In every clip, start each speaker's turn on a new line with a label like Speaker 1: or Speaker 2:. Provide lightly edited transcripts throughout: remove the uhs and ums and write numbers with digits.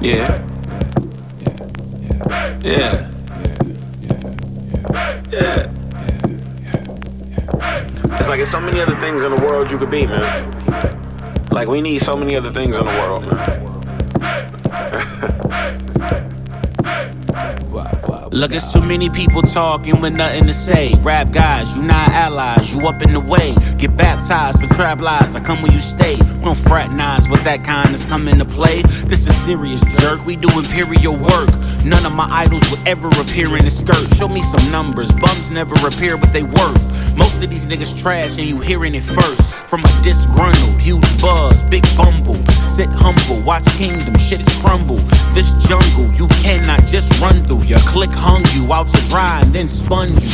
Speaker 1: Yeah. Yeah. Yeah.
Speaker 2: It's like there's so many other things in the world you could be, man. Like we need so many other things in the world, man.
Speaker 1: Look, it's too many people talking with nothing to say. Rap guys, you not allies, you up in the way. Get baptized for trap lies, I come when you stay. We don't fraternize, but that kindness come into play. This is serious, jerk, we do imperial work. None of my idols would ever appear in a skirt. Show me some numbers, bums never appear, but they worth. Most of these niggas trash and you hearing it first. From a disgruntled, huge buzz, big bumble. Sit humble, watch kingdom, shit's crumble. This jungle, you cannot just run through. Your click hung you out to dry and then spun you.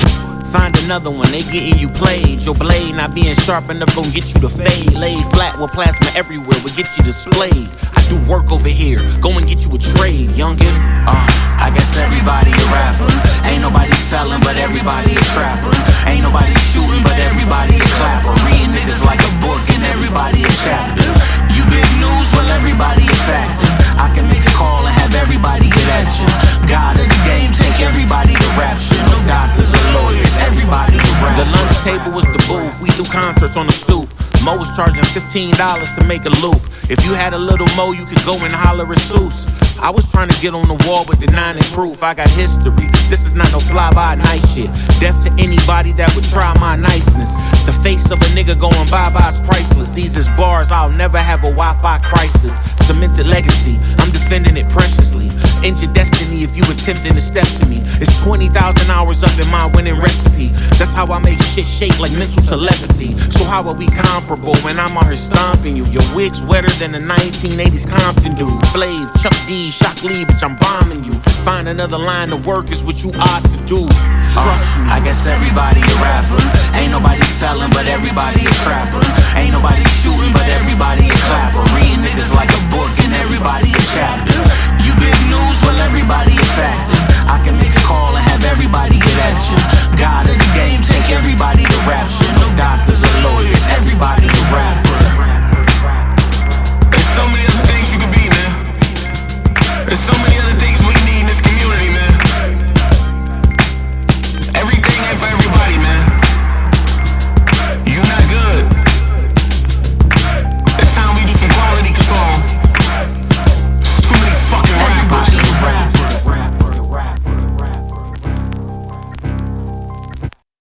Speaker 1: Find another one, they getting you played. Your blade not being sharp enough gon' get you to fade. Laid flat with plasma everywhere will get you displayed. I do work over here, go and get you a trade, youngin'. I guess everybody a rapper. Ain't nobody selling, but everybody a trapper. Ain't nobody shooting, but everybody a clapper. Reading niggas like a book and everybody a chapter. You big news, well everybody a factor. I can make a call and have everybody get at you. God of the game, take everybody to rapture. No doctors or lawyers, everybody a rapper. The lunch table was the booth, we do concerts on the stoop. Mo was charging $15 to make a loop. If you had a little mo, you could go and holler at Seuss. I was trying to get on the wall with denying proof. I got history, this is not no fly-by-night shit. Death to anybody that would try my niceness. The face of a nigga going bye-bye's priceless. These is bars, I'll never have a Wi-Fi crisis. Cemented legacy, I'm defending it preciously. End your destiny if you attempting to step to me. It's 20,000 hours up in my winning recipe. That's how I make shit shake like mental telepathy. So how are we comparable when I'm out here stomping you? Your wig's wetter than the 1980s Compton dude. Flav, Chuck D, Shock Lee, bitch, I'm bombing you. Find another line to work is what you ought to do. Trust me. I guess everybody a rapper. Ain't nobody selling, but everybody a trapper.